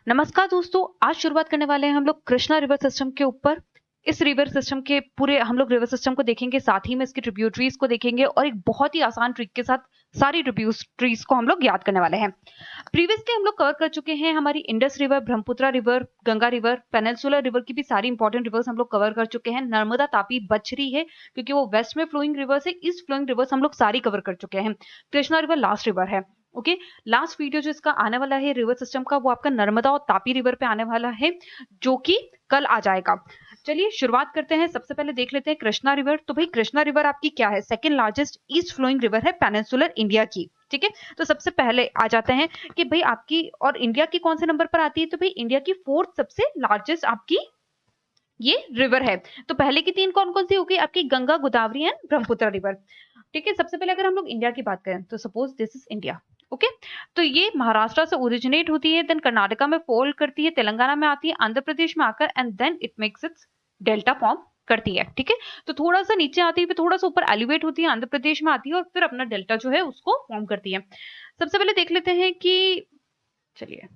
नमस्कार दोस्तों, आज शुरुआत करने वाले हैं हम लोग कृष्णा रिवर सिस्टम के ऊपर। इस रिवर सिस्टम के पूरे हम लोग रिवर सिस्टम को देखेंगे, साथ ही में इसकी ट्रिब्यूटरीज को देखेंगे और एक बहुत ही आसान ट्रिक के साथ सारी ट्रिब्यूटरीज को हम लोग याद करने वाले हैं। प्रीवियसली हम लोग कवर कर चुके हैं हमारी Indus river, Brahmaputra river, Ganga river, peninsular river की भी सारी इंपॉर्टेंट रिवर्स हम लोग कवर कर चुके हैं। नर्मदा, तापी बच रही है क्योंकि वो वेस्ट में फ्लोइंग रिवर्स है, ईस्ट फ्लोइंग रिवर्स हम लोग सारी कवर कर चुके हैं। कृष्णा रिवर लास्ट रिवर है। ओके, लास्ट वीडियो जो इसका आने वाला है रिवर सिस्टम का, वो आपका नर्मदा और तापी रिवर पे आने वाला है, जो कि कल आ जाएगा। चलिए शुरुआत करते हैं। सबसे पहले देख लेते हैं कृष्णा रिवर। तो भाई कृष्णा रिवर आपकी क्या है? Second largest east flowing river है पेनिनसुलर इंडिया की। ठीक है, तो सबसे पहले आ जाते हैं कि भाई आपकी और इंडिया की कौन से नंबर पर आती है। तो भाई इंडिया की फोर्थ सबसे लार्जेस्ट आपकी ये रिवर है। तो पहले की तीन कौन कौन सी होगी? आपकी गंगा, गोदावरी एंड ब्रह्मपुत्र रिवर। ठीक है, सबसे पहले अगर हम लोग इंडिया की बात करें तो suppose this is India. Okay, तो ये महाराष्ट्र से ओरिजिनेट होती है, देन कर्नाटका में फॉल करती है, तेलंगाना में आती है, आंध्र प्रदेश में आकर and then it makes its delta form करती है। ठीक है, तो थोड़ा सा नीचे आती है, फिर थोड़ा सा ऊपर एलिवेट होती है, आंध्र प्रदेश में आती है और फिर अपना डेल्टा जो है उसको फॉर्म करती है। सबसे पहले देख लेते हैं कि चलिए,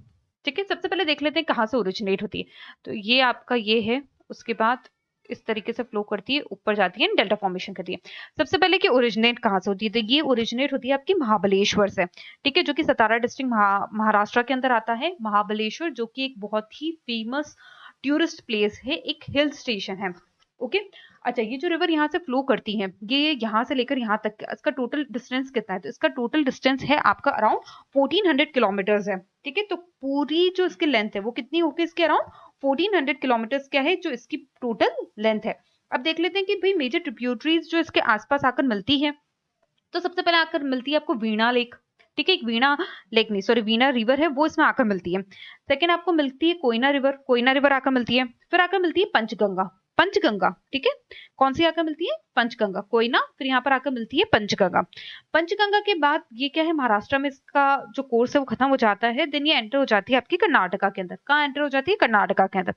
ठीक है, सबसे पहले देख लेते हैं कहाँ से ओरिजिनेट होती है। तो ये आपका ये है, उसके बाद इस तरीके से फ्लो करती है, ऊपर जाती है, डेल्टा फॉर्मेशन करती है। सबसे पहले कि ओरिजिनेट कहाँ से होती है, तो ये ओरिजिनेट होती है आपकी महाबलेश्वर से। ठीक है, जो कि सतारा डिस्ट्रिक्ट महाराष्ट्र के अंदर आता है। महाबलेश्वर जो कि एक बहुत ही फेमस टूरिस्ट प्लेस है, एक हिल स्टेशन है। ओके, अच्छा, ये जो रिवर यहाँ से फ्लो करती है, ये यहाँ से लेकर यहाँ तक, इसका टोटल डिस्टेंस कितना है? तो इसका टोटल डिस्टेंस है आपका अराउंड 1400 किलोमीटर्स है। ठीक है, तो पूरी जो इसकी लेंथ है वो कितनी होगी? इसके अराउंड 1400 किलोमीटर्स क्या है जो इसकी टोटल लेंथ है। अब देख लेते हैं कि भाई मेजर ट्रिब्यूटरीज जो इसके आसपास आकर मिलती है। तो सबसे पहले आकर मिलती है आपको वीणा लेक। ठीक है, एक वीणा लेक नहीं, सॉरी, वीणा रिवर है, वो इसमें आकर मिलती है। सेकेंड आपको मिलती है कोयना रिवर, कोयना रिवर आकर मिलती है। फिर आकर मिलती है पंचगंगा, पंचगंगा। ठीक है, कौन सी आकर मिलती है? पंचगंगा, कोयना, फिर यहाँ पर आकर मिलती है पंचगंगा। पंचगंगा के बाद ये क्या है, महाराष्ट्र में इसका जो कोर्स है वो खत्म हो जाता है, देन ये एंटर हो जाती है आपकी कर्नाटका के अंदर। कहाँ एंटर हो जाती है? कर्नाटका के अंदर।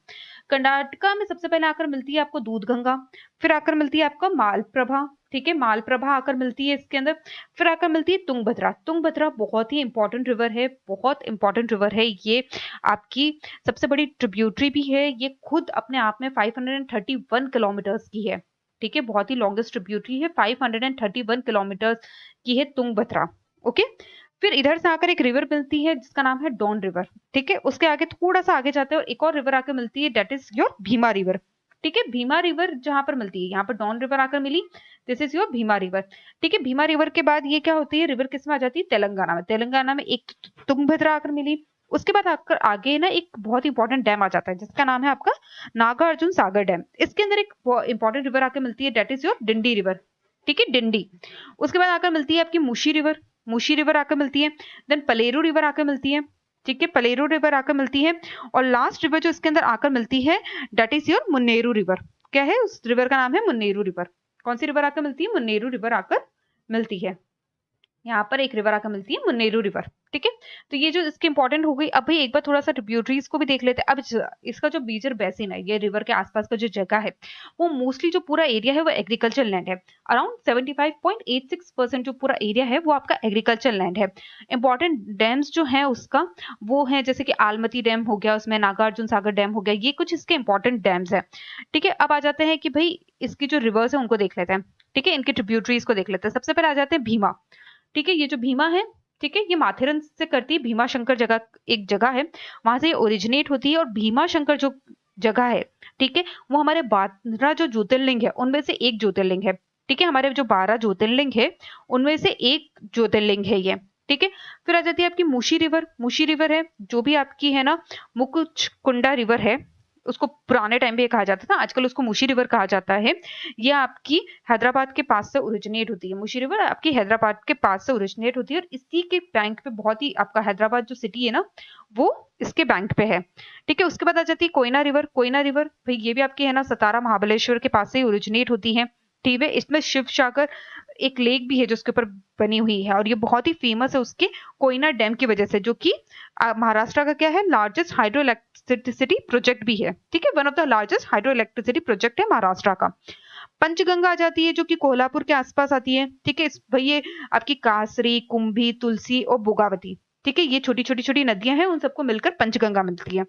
कर्नाटका में सबसे पहले आकर मिलती है आपको दूधगंगा, फिर आकर मिलती है आपका मालप्रभा। ठीक है, मालप्रभा आकर मिलती है इसके अंदर। फिर आकर मिलती है तुंगभद्रा। तुंगभद्रा बहुत ही इंपॉर्टेंट रिवर है, बहुत इंपॉर्टेंट रिवर है ये, आपकी सबसे बड़ी ट्रिब्यूटरी भी है। ये खुद अपने आप में 531 किलोमीटर्स की है। ठीक है, बहुत ही लॉन्गेस्ट ट्रिब्यूटरी है, 531 किलोमीटर्स की है तुंगभद्रा। ओके, फिर इधर से आकर एक रिवर मिलती है जिसका नाम है डॉन रिवर। ठीक है, उसके आगे थोड़ा सा आगे जाते हैं और एक और रिवर आकर मिलती है, that is your Bhima river. ठीक है, भीमा रिवर जहां पर मिलती है, यहाँ पर डॉन रिवर आकर मिली, this is your Bhima river. ठीक है, भीमा रिवर के बाद ये क्या होती है, रिवर किस में आ जाती है? तेलंगाना में। तेलंगाना में एक तुंगभद्रा आकर मिली। उसके बाद आकर आगे ना एक बहुत इंपॉर्टेंट डैम आ जाता है जिसका नाम है आपका नागार्जुन सागर डैम। इसके अंदर एक इंपॉर्टेंट रिवर आकर मिलती है, that is your Dindi river. ठीक है, डिंडी। उसके बाद आकर मिलती है आपकी मुशी रिवर, मुशी रिवर आकर मिलती है। देन पलेरू रिवर आकर मिलती है। ठीक है, पलेरू रिवर आकर मिलती है। और लास्ट रिवर जो इसके अंदर आकर मिलती है, that is your Munneru river. क्या है? उस रिवर का नाम है मुन्नेरू रिवर। कौन सी रिवर आकर मिलती है? मुन्नेरू रिवर आकर मिलती है। यहाँ पर एक रिवर आकर मिलती है मुन्नेरू रिवर। ठीक है, तो ये जो इसकी इंपॉर्टेंट हो गई। अब भाई एक बार थोड़ा सा ट्रिब्यूटरीज को भी देख लेते हैं। अब इसका जो मेजर बेसिन है, ये रिवर के आसपास का जो जगह है, वो मोस्टली जो पूरा एरिया है वो एग्रीकल्चर लैंड है। अराउंड 75.86% जो पूरा एरिया है वो आपका एग्रीकल्चर लैंड है। इंपॉर्टेंट डैम्स जो है उसका वो है, जैसे कि आलमती डैम हो गया, उसमें नागार्जुन सागर डैम हो गया, ये कुछ इसके इंपॉर्टेंट डैम्स है। ठीक है, अब आ जाते हैं कि भाई इसकी जो रिवर्स है उनको देख लेते हैं। ठीक है, इनके ट्रिब्यूटरीज को देख लेते हैं। सबसे पहले आ जाते हैं भीमा। ठीक है, ये जो भीमा है, ठीक है, ये माथेरन से करती है। भीमा शंकर जगह एक जगह है, वहां से ओरिजिनेट होती है। और भीमा शंकर जो जगह है, ठीक है, वो हमारे 12 जो ज्योतिर्लिंग है उनमें से एक ज्योतिर्लिंग है। ठीक है, हमारे जो 12 ज्योतिर्लिंग है उनमें से एक ज्योतिर्लिंग है ये। ठीक है, फिर आ जाती है आपकी मुशी रिवर। मुशी रिवर है जो भी आपकी है ना, मुकुचकुंडा रिवर है, उसको पुराने टाइम पे कहा जाता था, आजकल उसको मुशी रिवर कहा जाता है। ये आपकी हैदराबाद के पास से ओरिजिनेट होती है। मुशी रिवर आपकी हैदराबाद के पास से ओरिजिनेट होती है और इसी के बैंक पे, बहुत ही आपका हैदराबाद जो सिटी है ना, वो इसके बैंक पे है। ठीक है, उसके बाद आ जाती है कोयना रिवर। कोयना रिवर भाई ये भी आपकी है ना, सतारा महाबलेश्वर के पास से ओरिजिनेट होती है। ठीक है, इसमें शिव सागर एक लेक भी है जो उसके ऊपर बनी हुई है और ये बहुत ही फेमस है उसके कोयना डैम की वजह से, जो कि महाराष्ट्र का क्या है, लार्जेस्ट हाइड्रो इलेक्ट्रिसिटी प्रोजेक्ट भी है। ठीक है, one of the largest hydro electricity project है महाराष्ट्र का। पंचगंगा आ जाती है जो कि कोल्हापुर के आसपास आती है। ठीक है, भाई ये आपकी कासरी, कुंभी, तुलसी और भोगावती, ठीक है, ये छोटी छोटी छोटी नदियां हैं, उन सबको मिलकर पंचगंगा मिलती है।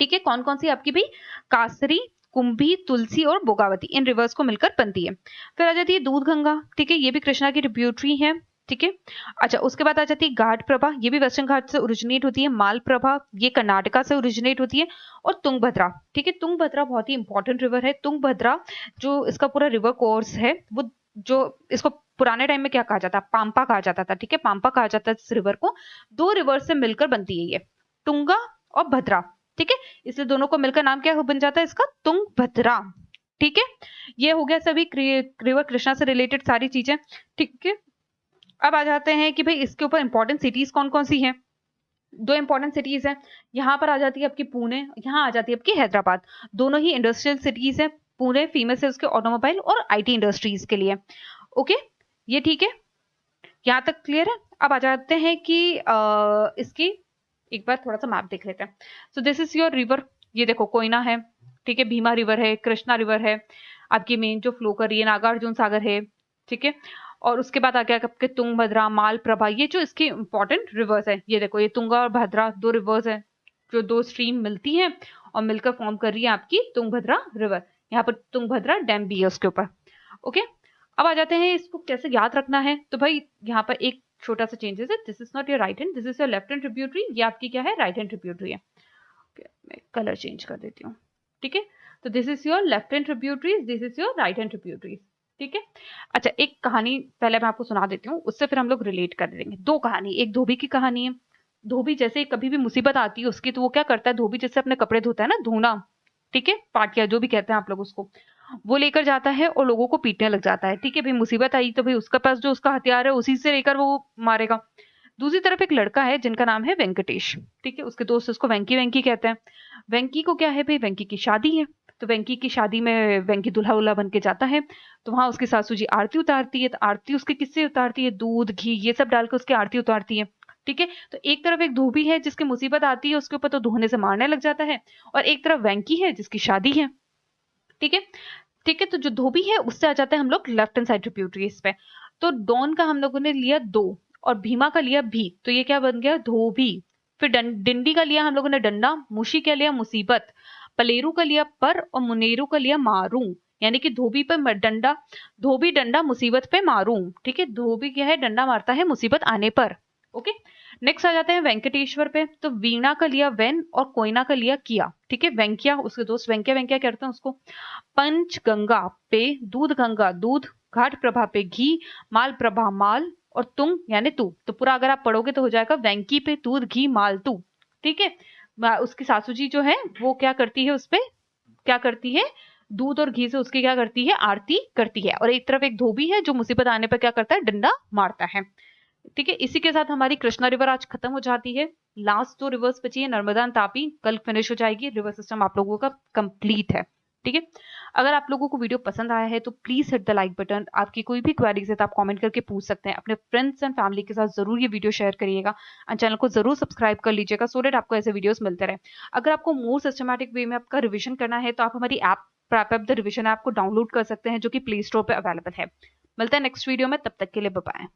ठीक है, कौन कौन सी आपकी भाई, कासरी, कुंभी, तुलसी और बोगावती, इन रिवर्स को मिलकर बनती है। फिर आ जाती है दूध गंगा, ठीक है, ये भी कृष्णा की ट्रिब्यूटरी है। ठीक है, अच्छा उसके बाद आ जाती है घाट प्रभा, ये भी वेस्टर्न घाट से ओरिजिनेट होती है। माल प्रभा, ये कर्नाटका से ओरिजिनेट होती है। और तुंगभद्रा, ठीक है, तुंगभद्रा बहुत ही इंपॉर्टेंट रिवर है। तुंगभद्रा जो इसका पूरा रिवर कोर्स है, वो जो इसको पुराने टाइम में क्या कहा जाता, पांपा कहा जाता था। ठीक है, पांपा कहा जाता है इस रिवर को। दो रिवर से मिलकर बनती है ये, तुंगा और भद्रा। ठीक है, इसलिए दोनों को मिलकर नाम क्या बन जाता है इसका, तुंगभद्रा। ठीक है, ये हो गया सभी रिवर कृष्णा से रिलेटेड सारी चीजें। ठीक है, अब आ जाते हैं कि भाई इसके ऊपर इंपॉर्टेंट सिटीज कौन कौन सी हैं। दो इंपॉर्टेंट सिटीज हैं, यहाँ पर आ जाती है आपकी पुणे, यहाँ आ जाती है आपकी हैदराबाद। दोनों ही इंडस्ट्रियल सिटीज है। पुणे फेमस है उसके ऑटोमोबाइल और आईटी इंडस्ट्रीज के लिए। ओके, ये ठीक है, यहाँ तक क्लियर है। अब आ जाते हैं कि इसकी एक बार थोड़ा सा मैप देख लेते हैं। So this is your river, ये देखो कोयना है, ठीक है, भीमा रिवर है, कृष्णा रिवर है, आपकी मेन जो फ्लो कर रही है, नागार्जुन सागर है। ठीक है, और उसके बाद आ गया आपके तुंगभद्रा, मालप्रभा, ये जो इसके इंपॉर्टेंट रिवर्स है। ये देखो, ये तुंगा और भद्रा दो रिवर्स है, जो दो स्ट्रीम मिलती है और मिलकर फॉर्म कर रही है आपकी तुंगभद्रा रिवर। यहाँ पर तुंगभद्रा डैम भी है उसके ऊपर। ओके, अब आ जाते हैं इसको कैसे याद रखना है। तो भाई यहाँ पर एक छोटा सा चेंजेस है, this is not your right hand, this is your left hand tributary. ये आपकी क्या है, राइट हैंड ट्रिब्यूटरी है। मैं कलर चेंज कर देती हूँ। ठीक है, तो this is your left hand tributary, this is your right hand tributary. ठीक है, अच्छा एक कहानी पहले मैं आपको सुना देती हूँ, उससे फिर हम लोग रिलेट कर देंगे। दो कहानी, एक धोबी की कहानी है। धोबी जैसे कभी भी मुसीबत आती है उसकी, तो वो क्या करता है, धोबी जैसे अपने कपड़े धोता है ना, धोना, ठीक है, पाटिया जो भी कहते हैं आप लोग उसको, वो लेकर जाता है और लोगों को पीटने लग जाता है। ठीक है, भाई मुसीबत आई तो भाई उसका पास जो उसका हथियार है उसी से लेकर वो मारेगा। दूसरी तरफ एक लड़का है जिनका नाम है वेंकटेश। ठीक है, उसके दोस्त उसको वेंकी वेंकी कहते हैं। वेंकी को क्या है भाई, वेंकी की शादी है, तो वेंकी की शादी में वेंकी दुल्हा उल्हा बन के जाता है। तो वहां उसकी सासू जी आरती उतारती है, तो आरती उसके किससे उतारती है, दूध घी ये सब डालकर उसकी आरती उतारती है। ठीक है, तो एक तरफ एक धोबी है जिसकी मुसीबत आती है उसके ऊपर, तो धोने से मारने लग जाता है, और एक तरफ वेंकी है जिसकी शादी है। ठीक है, ठीक है, तो जो धोबी है उससे आ जाते हैं हम लोग लेफ्ट हैंड साइड ट्रिब्यूटरीज पे। तो डॉन का हम लोगों ने लिया दो, और भीमा का लिया भी, तो ये क्या बन गया, धोबी। फिर डिंडी का लिया हम लोगों ने डंडा, मुशी का लिया मुसीबत, पलेरू का लिया पर, और मुनेरू का लिया मारू। यानी कि धोबी पे डंडा, धोबी डंडा मुसीबत पे मारू। ठीक है, धोबी क्या है, डंडा मारता है मुसीबत आने पर। ओके, नेक्स्ट आ जाते हैं वेंकटेश्वर पे। तो वीणा का लिया वेन, और कोयना का लिया किया। ठीक है, वेंकिया उसके दोस्त वेंकिया वेंकिया कहते हैं उसको। पंच गंगा पे दूध गंगा दूध, घाट प्रभा पे घी, माल प्रभा माल, और तुम यानी तू। तो पूरा अगर आप पढ़ोगे तो हो जाएगा वेंकी पे दूध घी माल तू। ठीक है, उसकी सासू जी जो है वो क्या करती है, उस पे क्या करती है, दूध और घी से उसकी क्या करती है, आरती करती है। और एक तरफ एक धोबी है जो मुसीबत आने पर क्या करता है, डंडा मारता है। ठीक है, इसी के साथ हमारी कृष्णा रिवर आज खत्म हो जाती है। लास्ट दो रिवर्स बची है, नर्मदा और तापी, कल फिनिश हो जाएगी। रिवर सिस्टम आप लोगों का कंप्लीट है। ठीक है, अगर आप लोगों को वीडियो पसंद आया है तो please hit the like button. आपकी कोई भी क्वेरीज है तो आप कमेंट करके पूछ सकते हैं। अपने फ्रेंड्स एंड फैमिली के साथ जरूर ये वीडियो शेयर करिएगा, और चैनल को जरूर सब्सक्राइब कर लीजिएगा, सो दैट आपको ऐसे वीडियोस मिलते रहे। अगर आपको मोर सिस्टमैटिक वे में आपका रिविजन करना है तो आप हमारी app prep the revision app को डाउनलोड कर सकते हैं, जो कि प्ले स्टोर पर अवेलेबल है। मिलता है नेक्स्ट वीडियो में, तब तक के लिए बाय बाय।